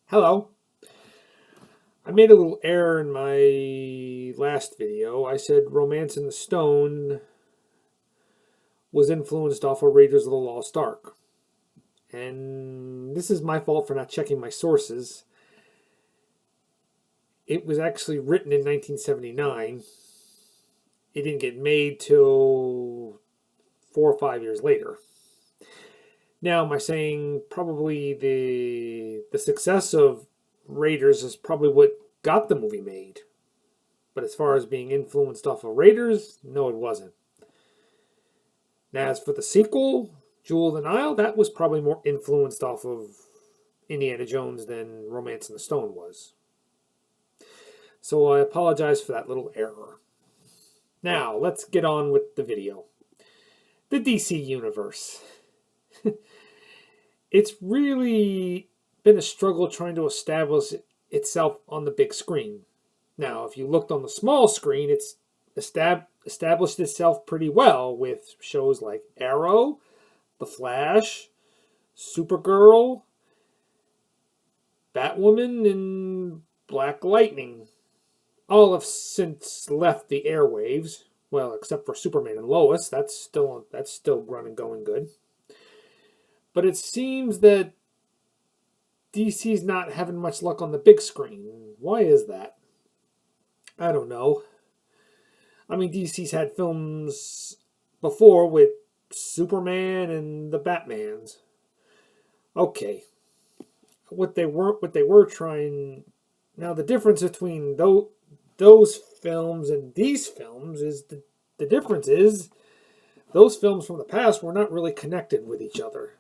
Hello. I made a little error in my last video. I said Romance in the Stone was influenced off of Raiders of the Lost Ark. And this is my fault for not checking my sources. It was actually written in 1979. It didn't get made till 4 or 5 years later. Now, am I saying probably the success of Raiders is probably what got the movie made? But as far as being influenced off of Raiders, no, it wasn't. Now, as for the sequel, Jewel of the Nile, that was probably more influenced off of Indiana Jones than Romance in the Stone was. So I apologize for that little error. Now, let's get on with the video. The DC Universe. It's really been a struggle trying to establish itself on the big screen. Now, if you looked on the small screen, it's established itself pretty well with shows like Arrow, The Flash, Supergirl, Batwoman, and Black Lightning. All have since left the airwaves. Well, except for Superman and Lois, that's still running, going good. But it seems that DC's not having much luck on the big screen. Why is that? I don't know. I mean, DC's had films before with Superman and the Batmans. Okay. What they were trying. Now, the difference between those films and these films is the difference is those films from the past were not really connected with each other.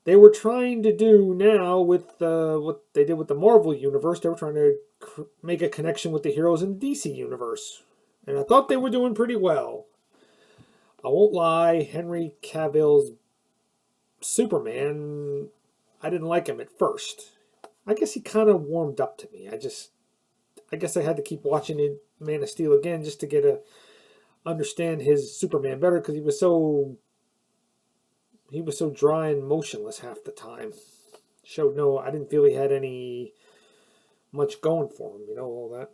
They were trying to do now with what they did with the Marvel Universe. They were trying to make a connection with the heroes in the DC Universe. And I thought they were doing pretty well. I won't lie, Henry Cavill's Superman, I didn't like him at first. I guess he kind of warmed up to me. I guess I had to keep watching it, Man of Steel again just to understand his Superman better because he was so dry and motionless half the time. I didn't feel he had any much going for him, all that.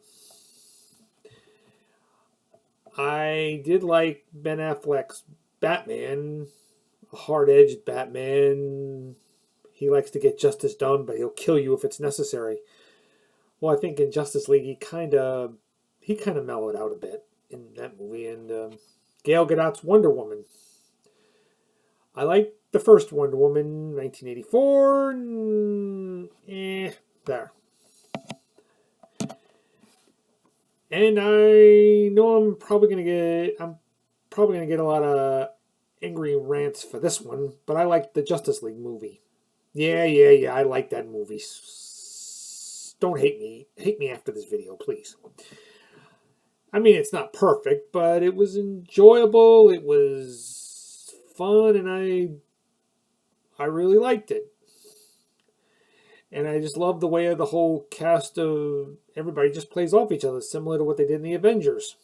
I did like Ben Affleck's Batman, a hard-edged Batman. He likes to get justice done, but he'll kill you if it's necessary. Well, I think in Justice League he kind of mellowed out a bit in that movie. And Gal Gadot's Wonder Woman. I like the first Wonder Woman, 1984. There. And I know I'm probably gonna get a lot of angry rants for this one, but I like the Justice League movie. Yeah, I like that movie. Don't hate me. Hate me after this video, please. I mean, it's not perfect, but it was enjoyable. It was fun, and I really liked it. And I just love the way the whole cast of everybody just plays off each other, similar to what they did in the Avengers.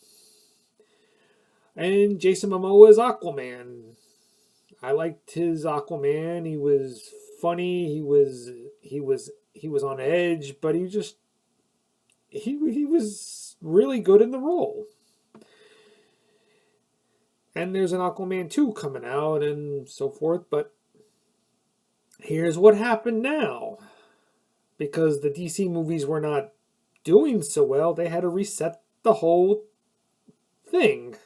And Jason Momoa is Aquaman. I liked his Aquaman. He was funny. He was on edge, but he was really good in the role. And there's an Aquaman 2 coming out and so forth, but here's what happened now. Because the DC movies were not doing so well, they had to reset the whole thing.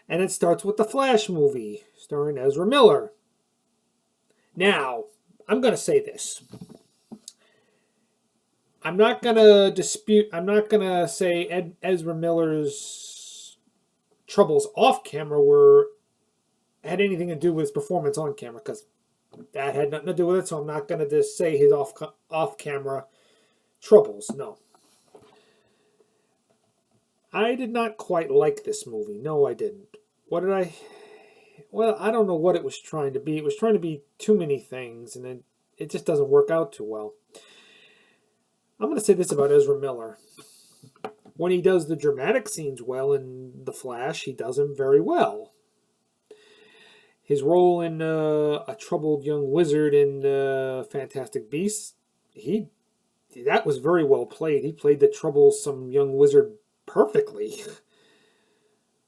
And it starts with the Flash movie, starring Ezra Miller. Now, I'm going to say this. I'm not going to say Ezra Miller's troubles off camera had anything to do with his performance on camera, because that had nothing to do with it, so I'm not going to just say his off-camera troubles. No. I did not quite like this movie. No, I didn't. What did I... Well, I don't know what it was trying to be. It was trying to be too many things, and it just doesn't work out too well. I'm going to say this about Ezra Miller. When he does the dramatic scenes well in The Flash, he does them very well. His role in a troubled young wizard in Fantastic Beasts, that was very well played. He played the troublesome young wizard perfectly.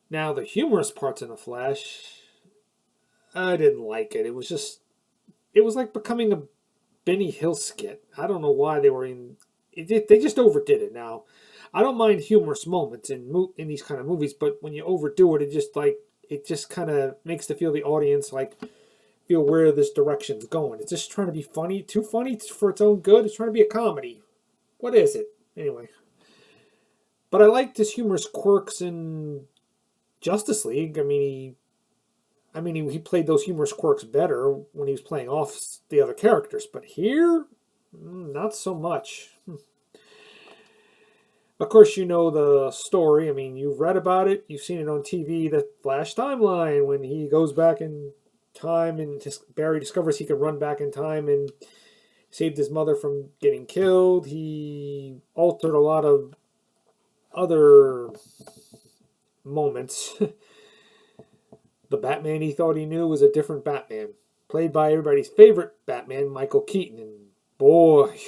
Now, the humorous parts in The Flash, I didn't like it. It was like becoming a Benny Hill skit. I don't know why they were in. They just overdid it. Now, I don't mind humorous moments in these kind of movies, but when you overdo it, it just kind of makes the audience feel where this direction's going. It's just trying to be funny, too funny for its own good. It's trying to be a comedy. What is it anyway? But I liked his humorous quirks in Justice League. He played those humorous quirks better when he was playing off the other characters. But here, not so much. Of course, you know the story. You've read about it. You've seen it on TV, the Flash timeline, when he goes back in time and Barry discovers he can run back in time and saved his mother from getting killed. He altered a lot of other moments. The Batman he thought he knew was a different Batman, played by everybody's favorite Batman, Michael Keaton. And boy,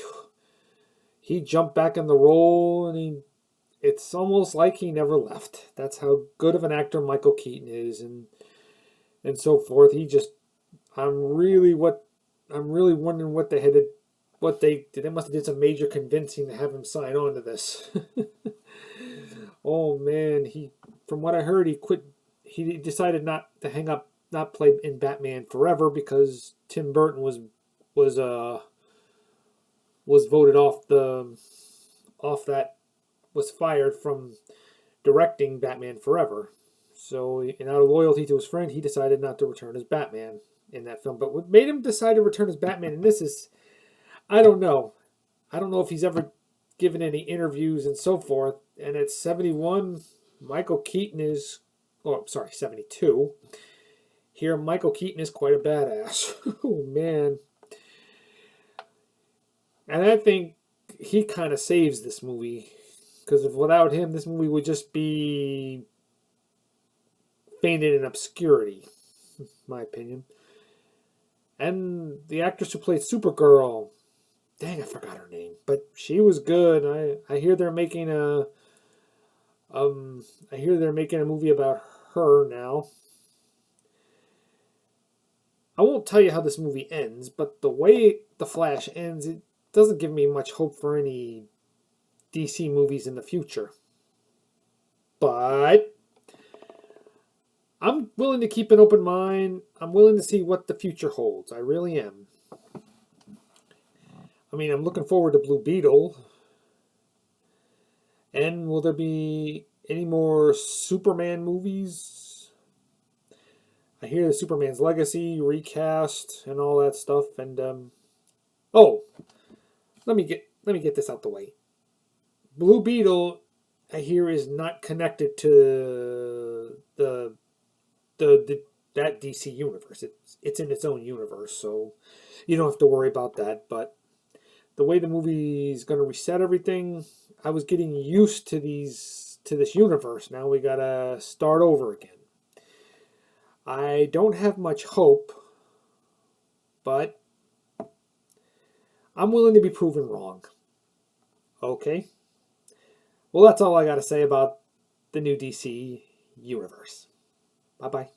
he jumped back in the role, and it's almost like he never left. That's how good of an actor Michael Keaton is, and so forth. I'm really wondering what they did. They must have did some major convincing to have him sign on to this. Oh man, from what I heard, he quit. He decided not to not play in Batman Forever because Tim Burton was voted was fired from directing Batman Forever. So, out of loyalty to his friend, he decided not to return as Batman in that film. But what made him decide to return as Batman in this is, I don't know. I don't know if he's ever given any interviews and so forth. And at 71, Michael Keaton is, 72. Here, Michael Keaton is quite a badass. Oh, man. And I think he kind of saves this movie. Because without him, this movie would just be fainted in obscurity, in my opinion. And the actress who played Supergirl, dang, I forgot her name, but she was good. I hear they're making a movie about her now. I won't tell you how this movie ends, but the way The Flash ends, it doesn't give me much hope for any DC movies in the future. But I'm willing to keep an open mind. I'm willing to see what the future holds. I really am. I'm looking forward to Blue Beetle. And will there be any more Superman movies? I hear the Superman's Legacy recast and all that stuff. And let me get this out the way. Blue Beetle, I hear, is not connected to that DC universe. It's in its own universe, so you don't have to worry about that. But the way the movie is going to reset everything, I was getting used to this universe. Now we gotta start over again. I don't have much hope, but I'm willing to be proven wrong. Okay? Well, that's all I got to say about the new DC universe. Bye-bye.